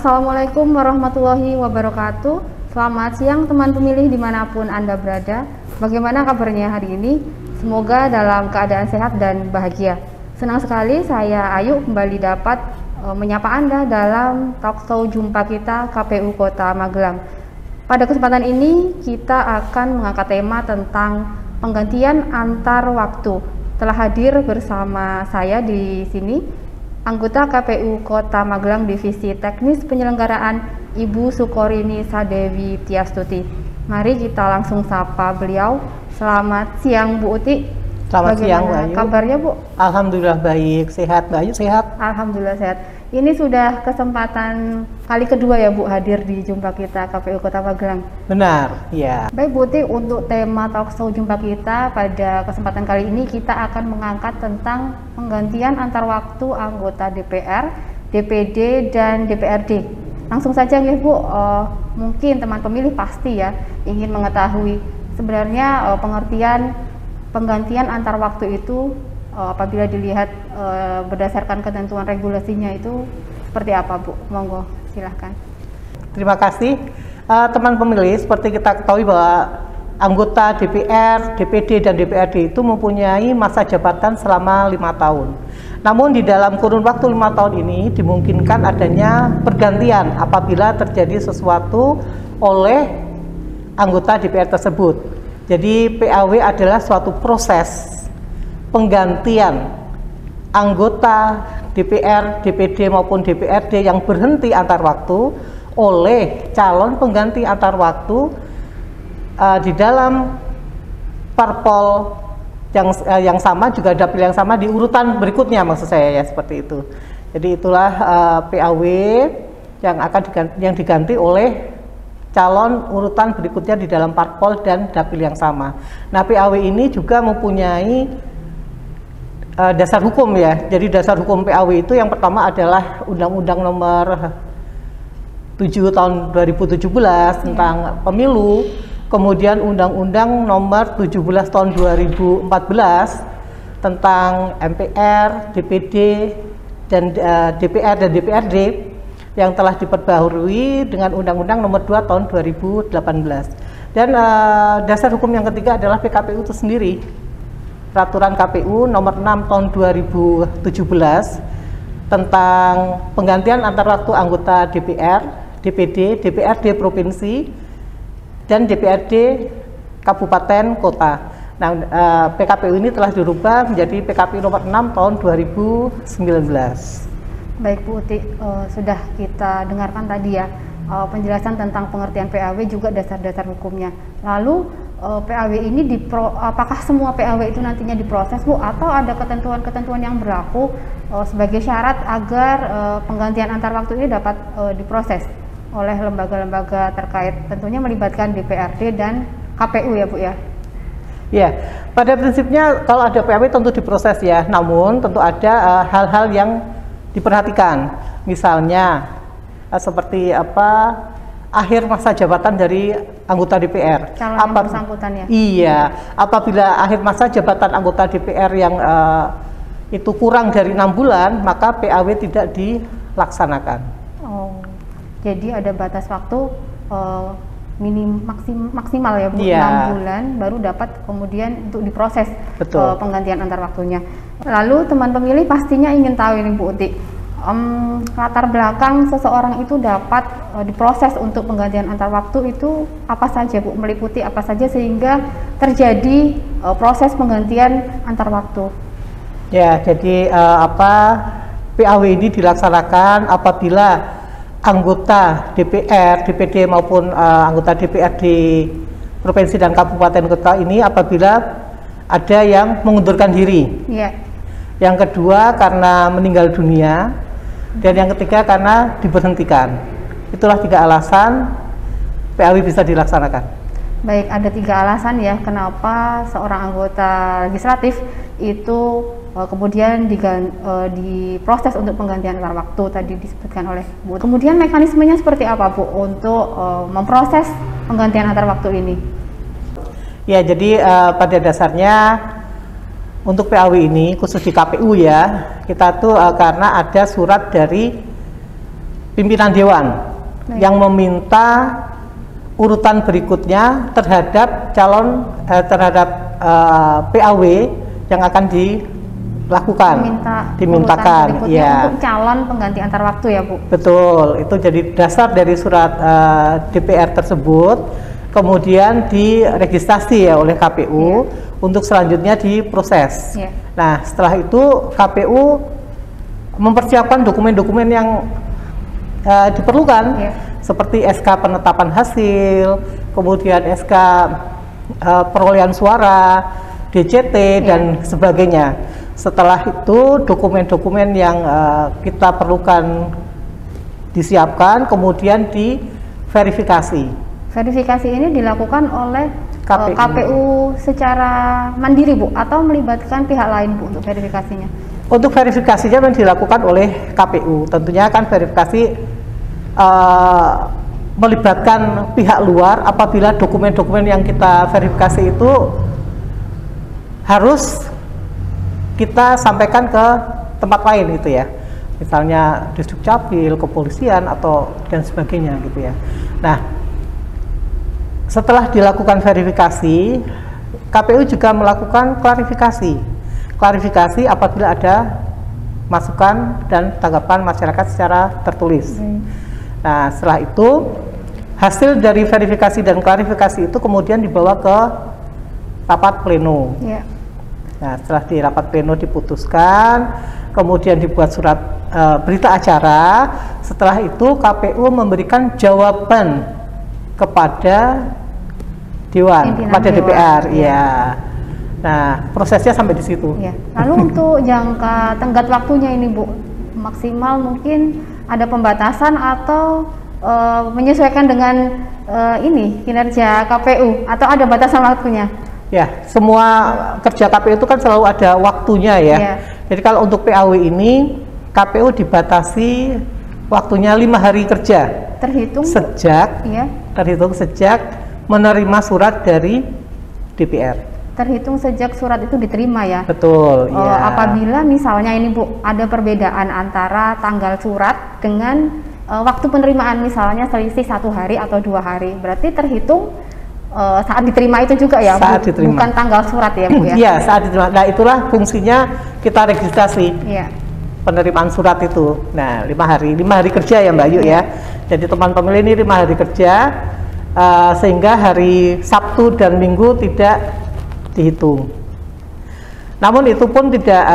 Assalamualaikum warahmatullahi wabarakatuh. Selamat siang teman pemilih dimanapun Anda berada. Bagaimana kabarnya hari ini? Semoga dalam keadaan sehat dan bahagia. Senang sekali saya Ayu kembali dapat menyapa Anda dalam talkshow jumpa kita KPU Kota Magelang. Pada kesempatan ini kita akan mengangkat tema tentang penggantian antar waktu. Telah hadir bersama saya di sini anggota KPU Kota Magelang Divisi Teknis Penyelenggaraan Ibu Sukorini Sadewi Tiastuti. Mari kita langsung sapa beliau. Selamat siang Bu Uti. Selamat siang Mbak Ayu. Kabarnya Bu? Alhamdulillah baik, sehat Mbak Ayu, sehat? Alhamdulillah sehat. Ini sudah kesempatan kali kedua ya Bu hadir di jumpa kita KPU Kota Magelang. Benar, ya. Baik Bu Uti, untuk tema talkshow jumpa kita pada kesempatan kali ini kita akan mengangkat tentang penggantian antar waktu anggota DPR, DPD, dan DPRD. Langsung saja nih Bu, mungkin teman pemilih pasti ya ingin mengetahui sebenarnya pengertian penggantian antar waktu itu apabila dilihat berdasarkan ketentuan regulasinya itu seperti apa Bu? Monggo silahkan. Terima kasih teman pemilih. Seperti kita ketahui bahwa anggota DPR, DPD, dan DPRD itu mempunyai masa jabatan selama 5 tahun. Namun di dalam kurun waktu 5 tahun ini dimungkinkan adanya pergantian apabila terjadi sesuatu oleh anggota DPR tersebut. Jadi PAW adalah suatu proses penggantian anggota DPR, DPD maupun DPRD yang berhenti antar waktu oleh calon pengganti antar waktu di dalam parpol yang sama, juga dapil yang sama di urutan berikutnya, maksud saya ya, seperti itu. Jadi itulah PAW yang diganti oleh calon urutan berikutnya di dalam parpol dan dapil yang sama. Nah, PAW ini juga mempunyai dasar hukum ya. Jadi dasar hukum PAW itu yang pertama adalah Undang-Undang Nomor 7 tahun 2017 tentang pemilu, kemudian Undang-Undang Nomor 17 tahun 2014 tentang MPR, DPD, dan DPR dan DPRD yang telah diperbaharui dengan Undang-Undang Nomor 2 tahun 2018. Dan dasar hukum yang ketiga adalah PKPU itu sendiri. Peraturan KPU Nomor 6 tahun 2017 tentang penggantian antar waktu anggota DPR, DPD, DPRD provinsi, dan DPRD kabupaten kota. Nah, PKPU ini telah dirubah menjadi PKPU Nomor 6 tahun 2019. Baik Bu Uti, sudah kita dengarkan tadi ya penjelasan tentang pengertian PAW juga dasar-dasar hukumnya. Lalu PAW ini apakah semua PAW itu nantinya diproses Bu, atau ada ketentuan-ketentuan yang berlaku sebagai syarat agar penggantian antar waktu ini dapat diproses oleh lembaga-lembaga terkait, tentunya melibatkan DPRD dan KPU ya Bu ya? Ya, pada prinsipnya kalau ada PAW tentu diproses ya, namun tentu ada hal-hal yang diperhatikan, misalnya seperti akhir masa jabatan dari anggota DPR. Calon yang bersangkutan ya? Iya, apabila akhir masa jabatan anggota DPR yang itu kurang dari 6 bulan, maka PAW tidak dilaksanakan. Oh, jadi ada batas waktu maksimal ya Bu, iya. 6 bulan baru dapat kemudian untuk diproses. Betul. Penggantian antar waktunya. Lalu teman pemilih pastinya ingin tahu ini Bu Uti, latar belakang seseorang itu dapat diproses untuk penggantian antar waktu itu apa saja Bu, meliputi apa saja sehingga terjadi proses penggantian antar waktu? Ya, jadi PAW ini dilaksanakan apabila anggota DPR, DPD maupun anggota DPR di provinsi dan kabupaten kota ini apabila ada yang mengundurkan diri. Yeah. Yang kedua karena meninggal dunia, dan yang ketiga karena diberhentikan. Itulah 3 alasan PAW bisa dilaksanakan. Baik, ada 3 alasan ya kenapa seorang anggota legislatif itu kemudian diproses untuk penggantian antar waktu tadi disebutkan oleh Bu. Kemudian mekanismenya seperti apa Bu untuk memproses penggantian antar waktu ini? Ya, jadi pada dasarnya untuk PAW ini khusus di KPU ya, kita tuh karena ada surat dari pimpinan dewan yang meminta urutan berikutnya terhadap calon PAW yang akan dilakukan, dimintakan ya untuk calon pengganti antar waktu ya Bu. Betul, itu jadi dasar dari surat DPR tersebut, kemudian diregistrasi ya oleh KPU untuk selanjutnya diproses. Nah setelah itu KPU mempersiapkan dokumen-dokumen yang diperlukan seperti SK penetapan hasil, kemudian SK perolehan suara, DCT dan sebagainya. Setelah itu dokumen-dokumen yang kita perlukan disiapkan, kemudian diverifikasi. Verifikasi ini dilakukan oleh KPU secara mandiri Bu, atau melibatkan pihak lain Bu untuk verifikasinya? Untuk verifikasinya yang dilakukan oleh KPU, tentunya kan verifikasi melibatkan pihak luar apabila dokumen-dokumen yang kita verifikasi itu harus kita sampaikan ke tempat lain gitu ya, misalnya Disdukcapil, kepolisian atau dan sebagainya gitu ya. Nah setelah dilakukan verifikasi, KPU juga melakukan klarifikasi apabila ada masukan dan tanggapan masyarakat secara tertulis. Nah setelah itu hasil dari verifikasi dan klarifikasi itu kemudian dibawa ke rapat pleno. Nah setelah di rapat pleno diputuskan, kemudian dibuat surat berita acara. Setelah itu KPU memberikan jawaban kepada Dewan, kepada DPR. Nah prosesnya sampai di situ. Lalu untuk jangka tenggat waktunya ini Bu, maksimal mungkin ada pembatasan atau menyesuaikan dengan kinerja KPU, atau ada batasan waktunya? Ya, semua kerja KPU itu kan selalu ada waktunya ya. Jadi kalau untuk PAW ini KPU dibatasi waktunya 5 hari kerja. Terhitung sejak menerima surat dari DPR. Terhitung sejak surat itu diterima ya? Betul. Apabila misalnya ini Bu, ada perbedaan antara tanggal surat dengan waktu penerimaan, misalnya selisih 1 hari atau 2 hari, berarti terhitung saat diterima itu juga ya? Saat diterima. Bukan tanggal surat ya Bu ya? Iya, saat diterima. Nah itulah fungsinya kita registrasi penerimaan surat itu. Nah 5 hari kerja ya Mbak Ayu ya. Jadi teman pemilih ini 5 hari kerja, sehingga hari Sabtu dan Minggu tidak dihitung. Namun itu pun tidak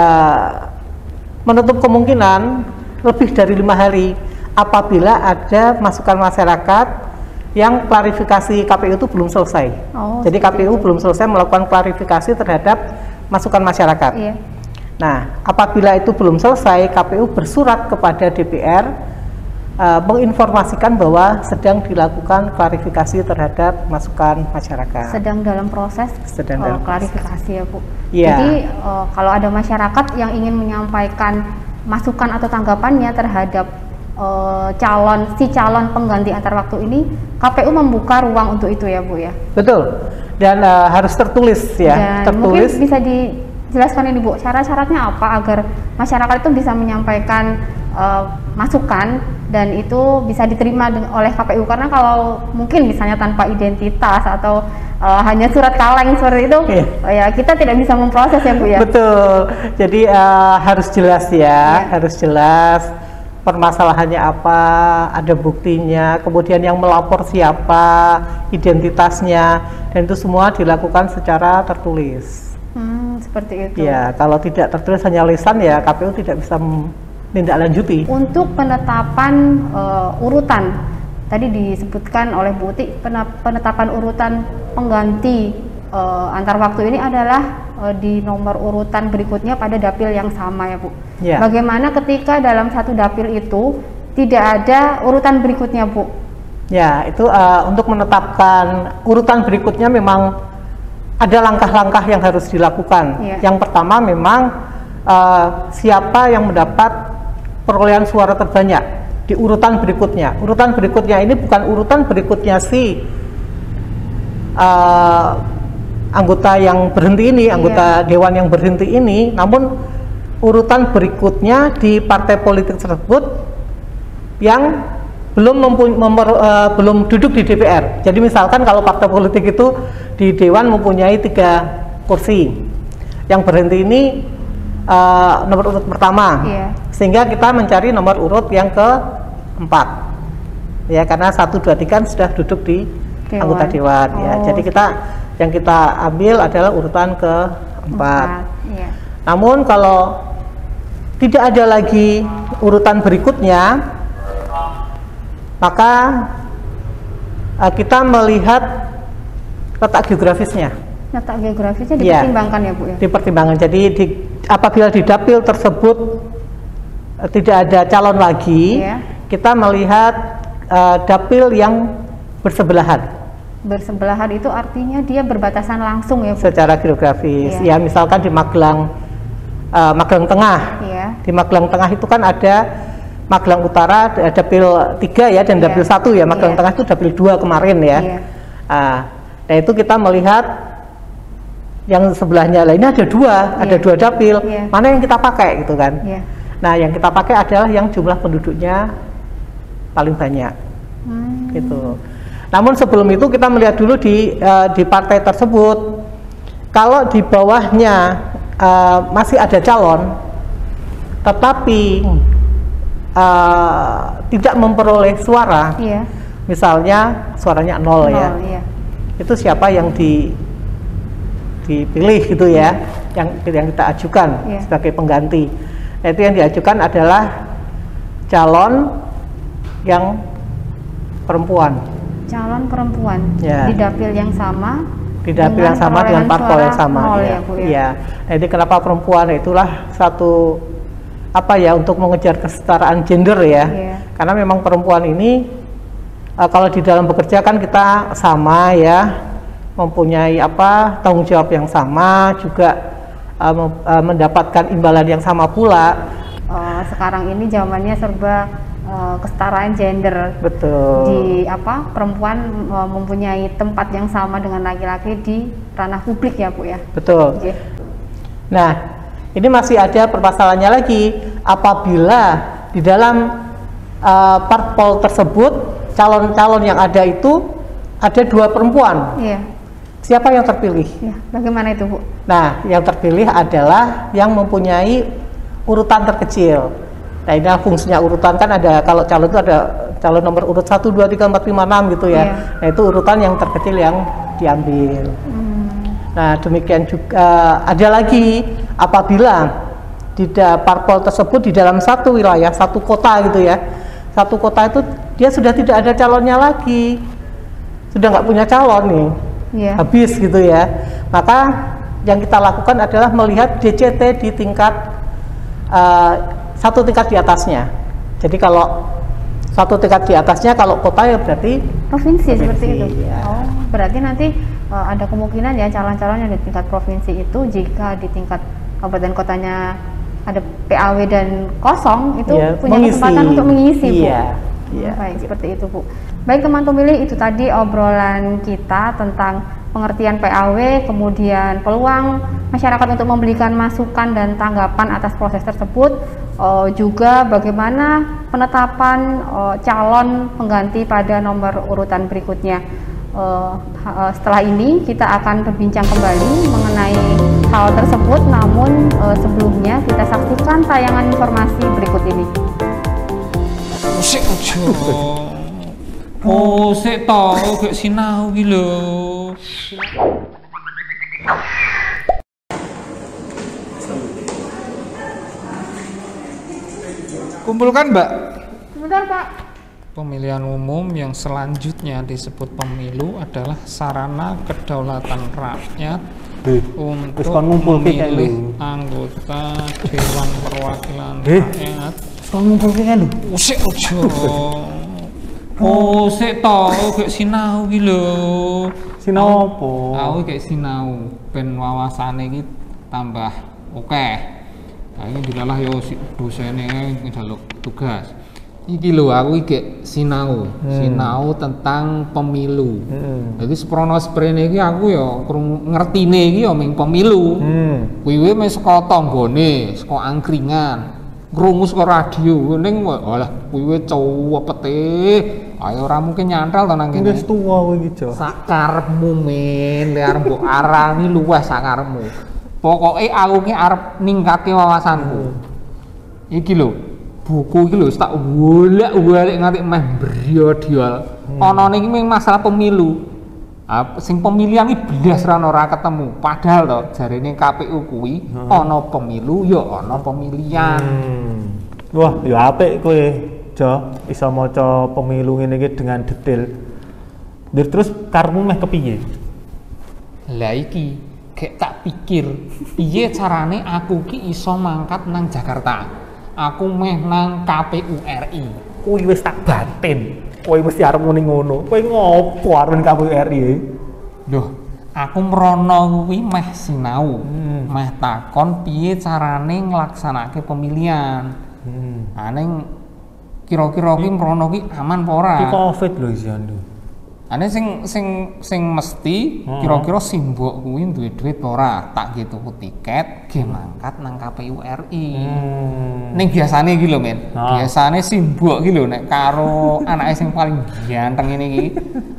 menutup kemungkinan lebih dari 5 hari apabila ada masukan masyarakat yang klarifikasi KPU itu belum selesai. Jadi KPU belum selesai melakukan klarifikasi terhadap masukan masyarakat. Nah apabila itu belum selesai, KPU bersurat kepada DPR menginformasikan bahwa sedang dilakukan klarifikasi terhadap masukan masyarakat. Sedang dalam proses klarifikasi ya Bu. Jadi kalau ada masyarakat yang ingin menyampaikan masukan atau tanggapannya terhadap calon pengganti antar waktu ini, KPU membuka ruang untuk itu ya Bu ya? Betul, dan harus tertulis ya. Dan mungkin bisa dijelaskan ini Bu, syarat-syaratnya apa agar masyarakat itu bisa menyampaikan masukan dan itu bisa diterima oleh KPU, karena kalau mungkin misalnya tanpa identitas atau hanya surat kaleng seperti itu, ya kita tidak bisa memproses ya Bu ya. Betul, jadi harus jelas ya, harus jelas permasalahannya apa, ada buktinya, kemudian yang melapor siapa, identitasnya, dan itu semua dilakukan secara tertulis. Seperti itu. Ya, kalau tidak tertulis hanya lisan ya KPU tidak bisa menindaklanjuti. Untuk penetapan urutan, tadi disebutkan oleh Bu Uti, penetapan urutan pengganti antar waktu ini adalah di nomor urutan berikutnya pada dapil yang sama ya Bu. Bagaimana ketika dalam satu dapil itu tidak ada urutan berikutnya Bu? Ya, itu untuk menetapkan urutan berikutnya memang ada langkah-langkah yang harus dilakukan. Yang pertama memang siapa yang mendapat perolehan suara terbanyak di urutan berikutnya. Urutan berikutnya ini bukan urutan berikutnya si anggota yang berhenti ini, anggota dewan yang berhenti ini, namun urutan berikutnya di partai politik tersebut yang belum duduk di DPR. Jadi misalkan kalau partai politik itu di Dewan mempunyai 3 kursi, yang berhenti ini nomor urut pertama, sehingga kita mencari nomor urut yang keempat, ya karena 1, 2, 3 kan sudah duduk di Dewan. Anggota Dewan, ya. Jadi yang kita ambil adalah urutan keempat. Namun kalau tidak ada lagi urutan berikutnya, maka kita melihat letak geografisnya. Letak geografisnya dipertimbangkan ya Bu ya? Dipertimbangkan. Jadi apabila di dapil tersebut tidak ada calon lagi, kita melihat dapil yang bersebelahan. Bersebelahan itu artinya dia berbatasan langsung ya Bu? Secara geografis, ya misalkan di Magelang Tengah. Di Magelang Tengah itu kan ada Magelang Utara, dapil 3 ya, dan dapil 1 ya. Magelang Tengah itu dapil 2 kemarin ya. Nah itu kita melihat yang sebelahnya, lah ini ada dua dapil, mana yang kita pakai gitu kan. Nah yang kita pakai adalah yang jumlah penduduknya paling banyak gitu. Namun sebelum itu kita melihat dulu di partai tersebut, kalau di bawahnya masih ada calon tetapi tidak memperoleh suara, misalnya suaranya 0 ya, itu siapa yang dipilih gitu ya, yang kita ajukan sebagai pengganti. Nah, itu yang diajukan adalah calon yang perempuan. Calon perempuan di dapil yang sama. Di dapil yang sama dengan parpol yang sama. Jadi kenapa perempuan? Itulah satu untuk mengejar kesetaraan gender ya. Karena memang perempuan ini kalau di dalam bekerja kan kita sama ya, mempunyai tanggung jawab yang sama, juga mendapatkan imbalan yang sama pula. Sekarang ini zamannya serba kesetaraan gender. Betul. Di perempuan mempunyai tempat yang sama dengan laki-laki di ranah publik ya Bu ya. Betul. Nah, ini masih ada permasalahannya lagi, apabila di dalam parpol tersebut calon-calon yang ada itu ada 2 perempuan. Siapa yang terpilih? Bagaimana itu Bu? Nah, yang terpilih adalah yang mempunyai urutan terkecil. Nah, ini fungsinya urutan kan ada, kalau calon itu ada calon nomor urut 1, 2, 3, 4, 5, 6 gitu ya. Nah, itu urutan yang terkecil yang diambil. Nah, demikian juga ada lagi apabila di parpol tersebut di dalam satu wilayah, satu kota gitu ya. Satu kota itu dia sudah tidak ada calonnya lagi. Sudah nggak punya calon nih. Habis gitu ya. Maka yang kita lakukan adalah melihat DCT di tingkat satu tingkat di atasnya. Jadi kalau satu tingkat di atasnya, kalau kota ya berarti provinsi seperti itu. Berarti nanti ada kemungkinan ya calon-calon yang di tingkat provinsi itu, jika di tingkat kabupaten kotanya ada PAW dan kosong, itu punya kesempatan untuk mengisi Bu. Baik, seperti itu Bu. Baik teman pemilih, itu tadi obrolan kita tentang pengertian PAW, kemudian peluang masyarakat untuk memberikan masukan dan tanggapan atas proses tersebut, juga bagaimana penetapan calon pengganti pada nomor urutan berikutnya. Setelah ini kita akan berbincang kembali mengenai hal tersebut, namun sebelumnya kita saksikan tayangan informasi berikut ini. Sik tau gak sinau iki lho. Kumpulkan, Mbak. Sebentar, Pak. Pemilihan umum yang selanjutnya disebut pemilu adalah sarana kedaulatan rakyat untuk memilih anggota Dewan Perwakilan Rakyat. Sik ojo. Sik tau gak sinau iki lho. Sinau apa? Aku gak sinau ben wawasane iki tambah akeh. Nah, ini dilalah yo dosennya njaluk tugas. Iki lho aku iki sinau tentang pemilu. Jadi seprono sprene iki aku ya ngertine iki ya ming pemilu. Kuwi wis saka tanggane, saka angkringan. krungu saka radio ning walah kuwi cowepete ayo ora mungkin nyantral to nang kene Wis tuwa kowe iki, Jo. sakarepmu men lek arep mbok arani luwes sakarepmu pokoke aku ki arep ningkatke wawasanku iki lho buku iki lho tak wolak-walik nganti meh briodiol ana niki mung masalah pemilu sing pemilihan iki blas ora ketemu padahal to jarene KPU kuwi ana pemilu ya ana pemilihan Wah, ya apik kowe, Jo. Iso maca pemilu ngene iki dengan detail. Terus karepmu meh kepiye? lah iki gek tak pikir piye carane aku ki iso mangkat nang Jakarta aku meh nang KPU RI Kowe wis tak batin. Kowe mesti arep muni ngono. Kowe ngopo arep KPU RI? Loh, aku mrono kuwi meh sinau, meh takon piye carane nglaksanake pemilihan. Ning kira-kira kuwi mrono kuwi aman apa ora? Iki Covid lho isian lho. Ane sing mesti kira-kira simbok kuwi duwe duit apa ora? Tak ge tuku tiket, ge mangkat nang KPU RI. Ning biasane iki lho, Men. Biasane simbok iki lho nek karo anake sing paling ganteng ngene iki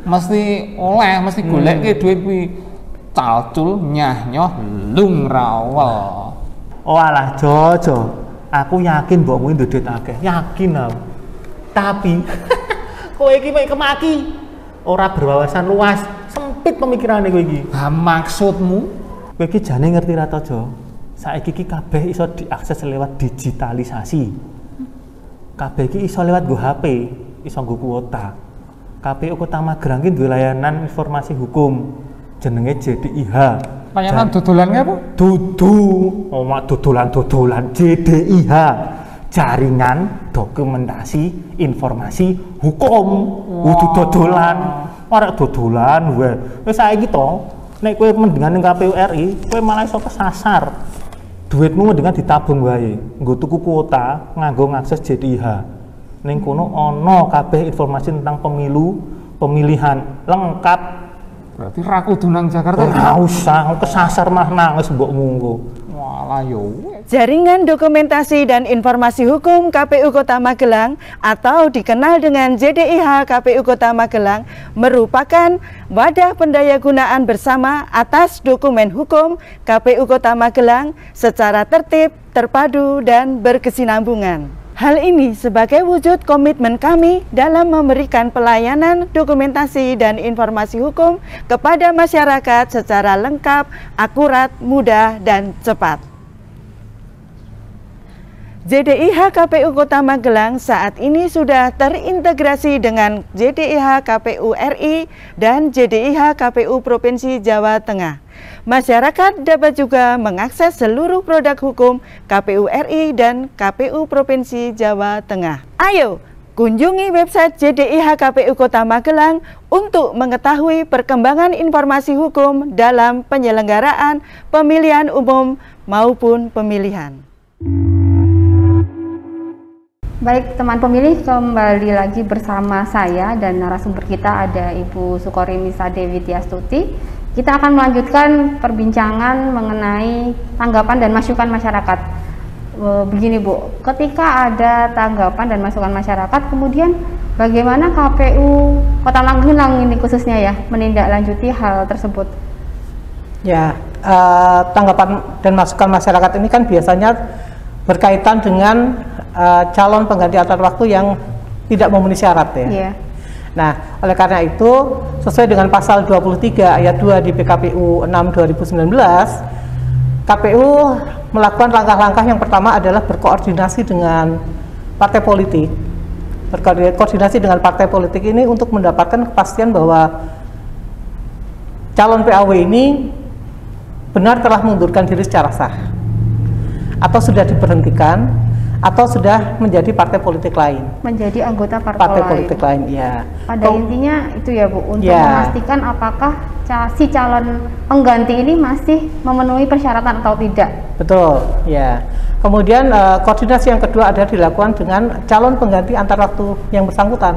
mesti oleh, mesti goleke duit kuwi calcul nyah-nyoh lung rawel. Oh alah, Jo. Aku yakin mbokmu duwe duit akeh. Yakin aku. Tapi kowe iki mek kemaki. Ora berwawasan luas, sempit pemikirane kowe iki. Ha maksudmu? Kowe iki jane ngerti ra to, Jo? Saiki iki kabeh iso diakses lewat digitalisasi. Kabeh iki iso lewat nggo HP, iso nggo kuota. KPU Kota Magelang iki duwe layanan informasi hukum jenenge JDIH. Layanan dodolan apa? Dudu, mak dodolan-dodolan JDIH. Jaringan dokumentasi informasi hukum. Kudu dodolan. Ora dodolan wae. Wis saiki to, nek kowe mendingan ning KPU RI, kowe malah iso kesasar. Duitmu mendingan ditabung wae, nggo tuku kuota, nganggo ngakses JDIH. Ning kono ana kabeh informasi tentang pemilu, pemilihan lengkap. Berarti ra kudu nang Jakarta. Ora usah kesasar mah nangis mbokmu engko. Walah yo. Jaringan Dokumentasi dan Informasi Hukum KPU Kota Magelang atau dikenal dengan JDIH KPU Kota Magelang merupakan wadah pendayagunaan bersama atas dokumen hukum KPU Kota Magelang secara tertib, terpadu, dan berkesinambungan. Hal ini sebagai wujud komitmen kami dalam memberikan pelayanan dokumentasi dan informasi hukum kepada masyarakat secara lengkap, akurat, mudah, dan cepat. JDIH KPU Kota Magelang saat ini sudah terintegrasi dengan JDIH KPU RI dan JDIH KPU Provinsi Jawa Tengah. Masyarakat dapat juga mengakses seluruh produk hukum KPU RI dan KPU Provinsi Jawa Tengah. Ayo, kunjungi website JDIH KPU Kota Magelang untuk mengetahui perkembangan informasi hukum dalam penyelenggaraan pemilihan umum maupun pemilihan. Baik teman pemilih, kembali lagi bersama saya dan narasumber kita ada Ibu Sukorini Sadewi Tiastuti. Kita akan melanjutkan perbincangan mengenai tanggapan dan masukan masyarakat. Begini Bu, ketika ada tanggapan dan masukan masyarakat, kemudian bagaimana KPU Kota Magelang ini khususnya ya menindaklanjuti hal tersebut? Ya, tanggapan dan masukan masyarakat ini kan biasanya berkaitan dengan calon pengganti antar waktu yang tidak memenuhi syarat ya. Yeah. Nah, oleh karena itu sesuai dengan pasal 23 ayat 2 di PKPU 6 2019, KPU melakukan langkah-langkah yang pertama adalah berkoordinasi dengan partai politik. Berkoordinasi dengan partai politik ini untuk mendapatkan kepastian bahwa calon PAW ini benar telah mengundurkan diri secara sah atau sudah diberhentikan atau sudah menjadi partai politik lain, menjadi anggota partai politik lain, ya. Pada intinya itu ya Bu, untuk memastikan apakah si calon pengganti ini masih memenuhi persyaratan atau tidak. Betul, ya. Kemudian koordinasi yang kedua adalah dilakukan dengan calon pengganti antar waktu yang bersangkutan,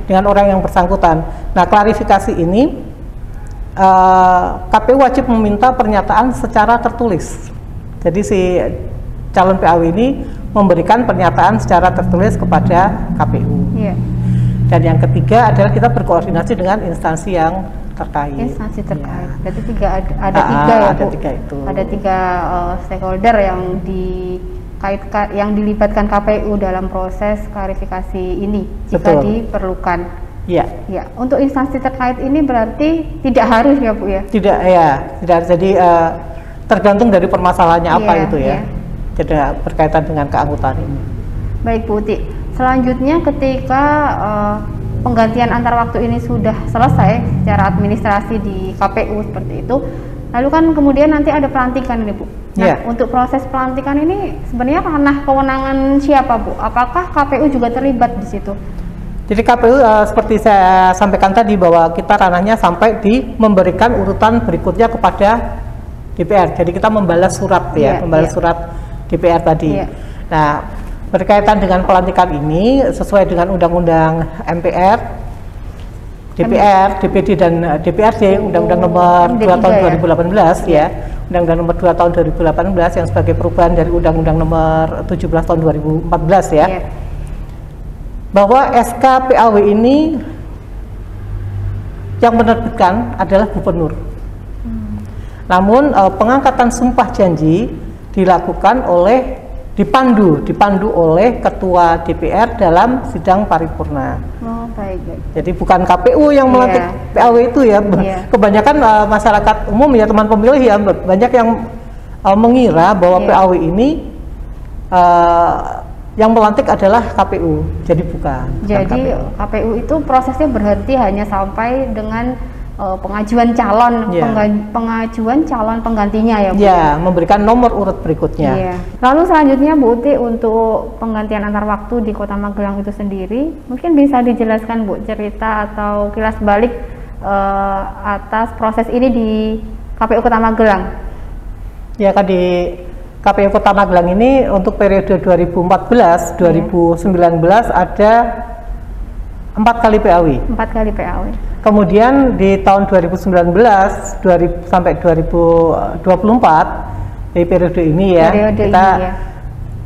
dengan orang yang bersangkutan. Nah, klarifikasi ini KPU wajib meminta pernyataan secara tertulis. Jadi si calon PAW ini memberikan pernyataan secara tertulis kepada KPU. Iya. Dan yang ketiga adalah kita berkoordinasi dengan instansi yang terkait. Instansi terkait. Ya. Berarti ada tiga ya, ada Bu? tiga itu. Ada tiga stakeholder yang dilibatkan KPU dalam proses klarifikasi ini jika Betul. diperlukan. Iya. Ya, untuk instansi terkait ini berarti tidak harus ya, Bu ya? Tidak, ya, tidak. Jadi tergantung dari permasalahannya apa Iya, itu ya. iya. Tidak berkaitan dengan keanggotaan ini. Baik, Bu Uti. Selanjutnya ketika penggantian antar waktu ini sudah selesai secara administrasi di KPU seperti itu, lalu kan kemudian nanti ada pelantikan ini, Bu. Nah, Iya. untuk proses pelantikan ini sebenarnya ranah kewenangan siapa, Bu? Apakah KPU juga terlibat di situ? Jadi KPU seperti saya sampaikan tadi bahwa kita ranahnya sampai di memberikan urutan berikutnya kepada DPR. Jadi kita membalas surat ya, Iya, membalas iya. surat DPR tadi. Iya. Nah, berkaitan dengan pelantikan ini sesuai dengan Undang-Undang MPR, DPR, DPD dan DPRD, Undang-Undang Nomor 2 Tahun 2018 ya. Undang-Undang Nomor 2 Tahun 2018 yang sebagai perubahan dari Undang-Undang Nomor 17 Tahun 2014 ya. Iya. Bahwa SK PAW ini yang menerbitkan adalah gubernur. Namun pengangkatan sumpah janji dilakukan dipandu oleh ketua DPR dalam sidang paripurna. Oh, baik. Jadi bukan KPU yang melantik PAW itu ya. Iya. Kebanyakan masyarakat umum ya, teman pemilih ya, banyak yang mengira bahwa Iya. PAW ini yang melantik adalah KPU. Jadi bukan Jadi KPU. KPU itu prosesnya berhenti hanya sampai dengan pengajuan calon Iya. pengajuan calon penggantinya ya, Bu? Ya, memberikan nomor urut berikutnya. Iya. Lalu selanjutnya, Bu Uti, untuk penggantian antar waktu di Kota Magelang itu sendiri, mungkin bisa dijelaskan, Bu, cerita atau kilas balik atas proses ini di KPU Kota Magelang. Ya, kan di KPU Kota Magelang ini untuk periode 2014-2019 ada 4 kali PAW. 4 kali PAW. Kemudian di tahun 2019 sampai 2024 di periode ini ya, Periode kita ini, ya.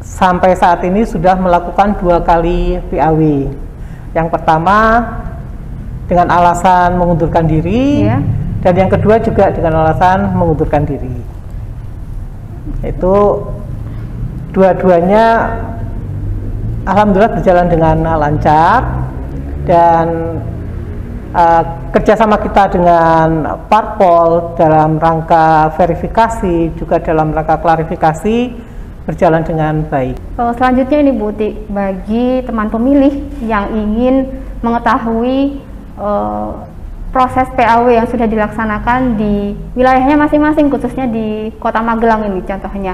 sampai saat ini sudah melakukan 2 kali PAW. Yang pertama dengan alasan mengundurkan diri, Iya. dan yang kedua juga dengan alasan mengundurkan diri. Itu dua-duanya alhamdulillah berjalan dengan lancar, dan kerjasama kita dengan Parpol dalam rangka verifikasi juga dalam rangka klarifikasi berjalan dengan baik. Selanjutnya ini, Bu Uti, bagi teman pemilih yang ingin mengetahui proses PAW yang sudah dilaksanakan di wilayahnya masing-masing, khususnya di Kota Magelang ini contohnya,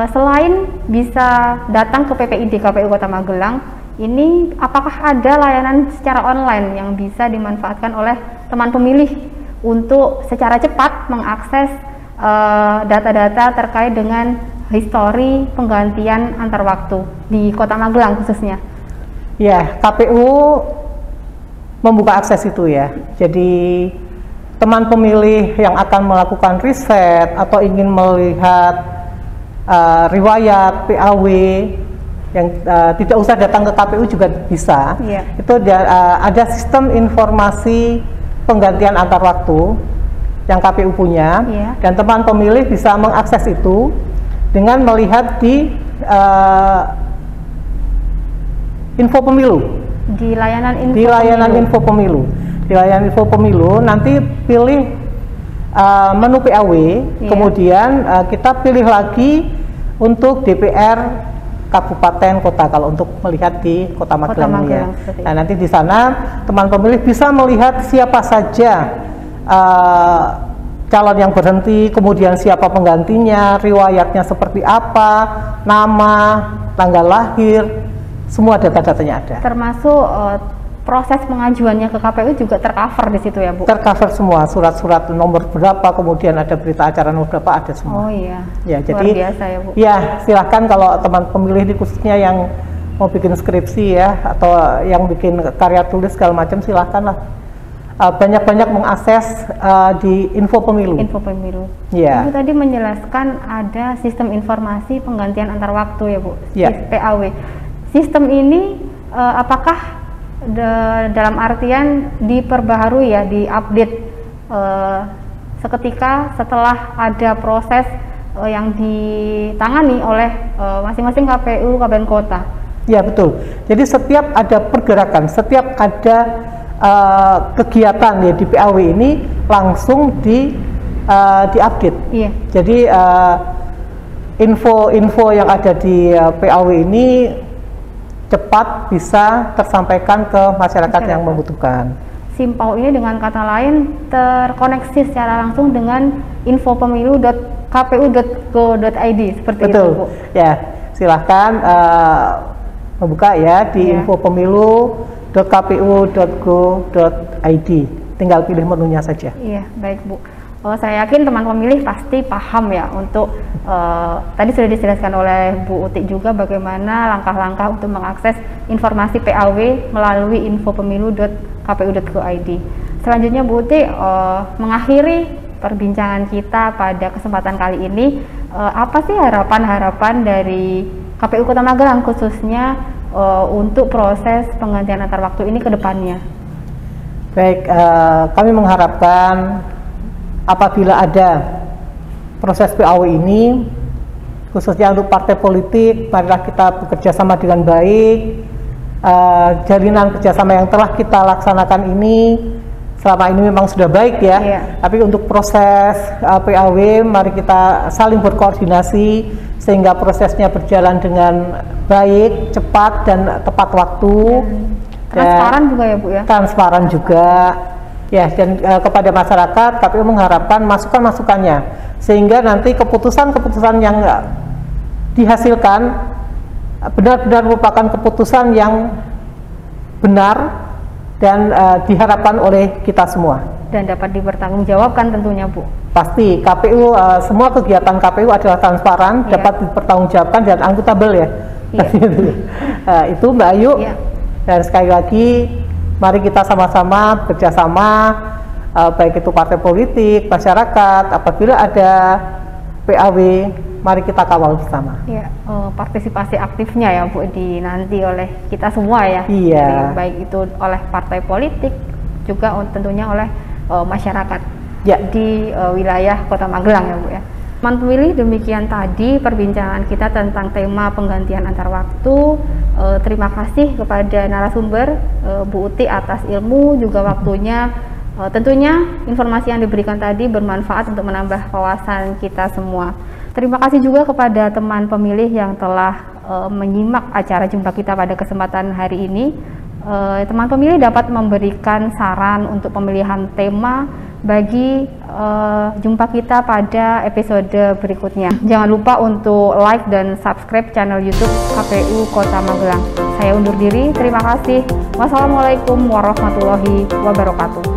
selain bisa datang ke PPID KPU Kota Magelang, ini apakah ada layanan secara online yang bisa dimanfaatkan oleh teman pemilih untuk secara cepat mengakses data-data terkait dengan histori penggantian antar waktu di Kota Magelang khususnya? Ya, KPU membuka akses itu ya. Jadi teman pemilih yang akan melakukan riset atau ingin melihat riwayat PAW yang tidak usah datang ke KPU juga bisa. Iya. Itu ada sistem informasi penggantian antar waktu yang KPU punya, Iya. dan teman pemilih bisa mengakses itu dengan melihat di info pemilu. Di layanan info Di layanan pemilu. info pemilu. Di layanan info pemilu nanti pilih menu PAW, Iya. kemudian kita pilih lagi untuk DPR kabupaten kota kalau untuk melihat di Kota Magelang ya. seperti Nah, nanti di sana teman pemilih bisa melihat siapa saja calon yang berhenti, kemudian siapa penggantinya, riwayatnya seperti apa, nama, tanggal lahir, semua data-datanya ada. Termasuk proses pengajuannya ke KPU juga tercover di situ ya, Bu? Tercover semua, surat-surat nomor berapa, kemudian ada berita acara nomor berapa, ada semua. Oh iya, Ya, luar jadi biasa ya, Bu. ya silahkan kalau teman pemilih ini khususnya yang mau bikin skripsi ya, atau yang bikin karya tulis segala macam, silahkan lah banyak-banyak mengakses di info pemilu. Info pemilu. Iya. Ibu tadi menjelaskan ada sistem informasi penggantian antar waktu ya Bu, PAW. Sistem ini apakah dalam artian diperbaharui ya, diupdate seketika setelah ada proses yang ditangani oleh masing-masing KPU Kabupaten Kota? Ya betul. Jadi setiap ada pergerakan, setiap ada kegiatan ya di PAW ini langsung diupdate. Iya. Jadi info-info yang ada di PAW ini cepat bisa tersampaikan ke masyarakat yang membutuhkan. Simpau ini dengan kata lain terkoneksi secara langsung dengan infopemilu.kpu.go.id seperti Betul. itu Bu. Ya, silahkan membuka ya di infopemilu.kpu.go.id. Tinggal pilih menunya saja. Iya, baik Bu. Saya yakin teman pemilih pasti paham ya untuk tadi sudah dijelaskan oleh Bu Uti juga bagaimana langkah-langkah untuk mengakses informasi PAW melalui infopemilu.kpu.go.id. Selanjutnya Bu Uti mengakhiri perbincangan kita pada kesempatan kali ini, apa sih harapan-harapan dari KPU Kota Magelang khususnya untuk proses penggantian antar waktu ini ke depannya? Baik, kami mengharapkan apabila ada proses PAW ini, khususnya untuk partai politik, marilah kita bekerja sama dengan baik. Jalinan kerjasama yang telah kita laksanakan ini selama ini memang sudah baik ya, tapi untuk proses PAW mari kita saling berkoordinasi sehingga prosesnya berjalan dengan baik, cepat dan tepat waktu. Transparan juga ya Bu ya? Transparan juga. Ya, dan kepada masyarakat KPU mengharapkan masukan-masukannya sehingga nanti keputusan-keputusan yang dihasilkan benar-benar merupakan keputusan yang benar dan diharapkan oleh kita semua dan dapat dipertanggungjawabkan tentunya Bu. Pasti KPU, semua kegiatan KPU adalah transparan, dapat dipertanggungjawabkan dan akuntabel ya. Itu Mbak Ayu. Dan sekali lagi mari kita sama-sama bekerjasama, baik itu partai politik, masyarakat, apabila ada PAW, mari kita kawal bersama. Ya, partisipasi aktifnya ya Bu dinanti oleh kita semua ya. Iya. Jadi, baik itu oleh partai politik, juga tentunya oleh masyarakat di wilayah Kota Magelang ya Bu ya. Teman pemilih, demikian tadi perbincangan kita tentang tema penggantian antar waktu. Terima kasih kepada narasumber Bu Uti atas ilmu juga waktunya. Tentunya informasi yang diberikan tadi bermanfaat untuk menambah wawasan kita semua. Terima kasih juga kepada teman pemilih yang telah menyimak acara jumpa kita pada kesempatan hari ini. Teman pemilih dapat memberikan saran untuk pemilihan tema bagi jumpa kita pada episode berikutnya. Jangan lupa untuk like dan subscribe channel YouTube KPU Kota Magelang. Saya undur diri, terima kasih. Wassalamualaikum warahmatullahi wabarakatuh.